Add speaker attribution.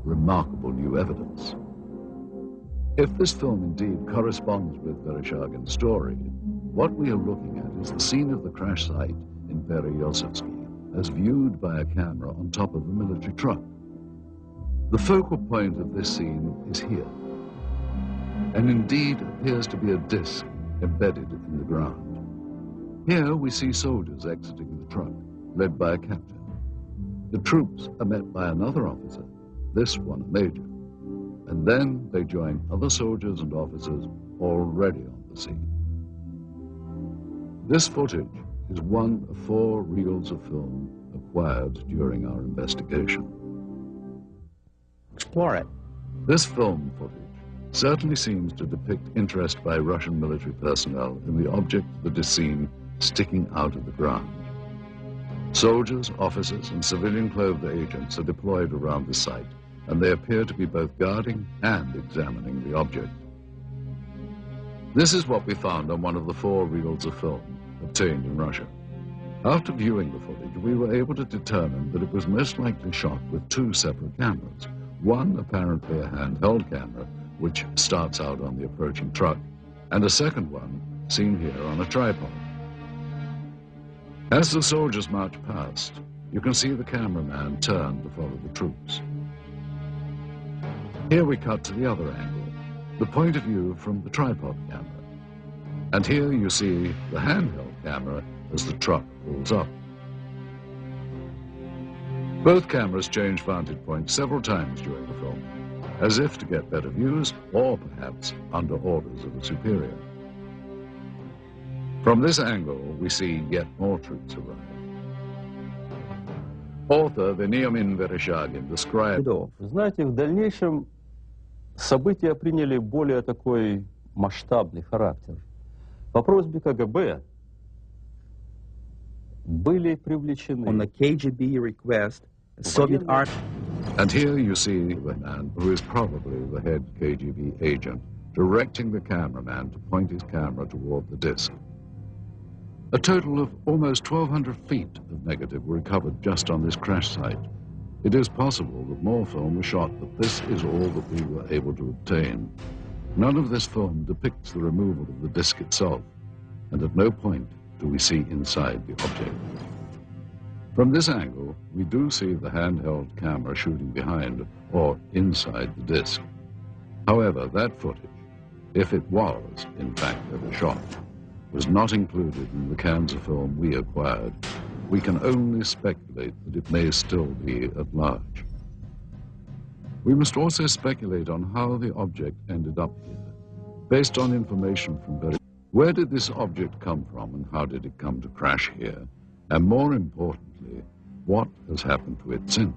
Speaker 1: remarkable new evidence. If this film indeed corresponds with Vereshchagin's story, what we are looking at is the scene of the crash site in Pereosovsky, as viewed by a camera on top of a military truck. The focal point of this scene is here, and indeed appears to be a disc embedded in the ground. Here we see soldiers exiting the truck, led by a captain. The troops are met by another officer, this one a major, and then they join other soldiers and officers already on the scene. This footage is one of 4 reels of film acquired during our investigation.
Speaker 2: Explore it.
Speaker 1: This film footage certainly seems to depict interest by Russian military personnel in the object that is seen sticking out of the ground. Soldiers, officers, and civilian-clothed agents are deployed around the site, and they appear to be both guarding and examining the object. This is what we found on one of the 4 reels of film obtained in Russia. After viewing the footage, we were able to determine that it was most likely shot with 2 separate cameras. One apparently a handheld camera, which starts out on the approaching truck, and a second one seen here on a tripod. As the soldiers march past, you can see the cameraman turn to follow the troops. Here we cut to the other angle, the point of view from the tripod camera. And here you see the handheld camera as the truck pulls up. Both cameras change vantage points several times during the film, as if to get better views or perhaps under orders of a superior. From this angle, we see yet more troops arrive. Author Veniamin Vereshchagin described...
Speaker 3: Знаете, в дальнейшем события приняли более такой масштабный характер. По просьбе КГБ были привлечены...
Speaker 2: On the KGB request, the Soviet army...
Speaker 1: And here you see the man who is probably the head KGB agent directing the cameraman to point his camera toward the disc. A total of almost 1,200 feet of negative were recovered just on this crash site. It is possible that more film was shot, but this is all that we were able to obtain. None of this film depicts the removal of the disc itself, and at no point do we see inside the object. From this angle, we do see the handheld camera shooting behind or inside the disc. However, that footage, if it was in fact ever shot, was not included in the cans of film we acquired. We can only speculate that it may still be at large. We must also speculate on how the object ended up here, based on information from where did this object come from and how did it come to crash here? And more importantly, what has happened to it since?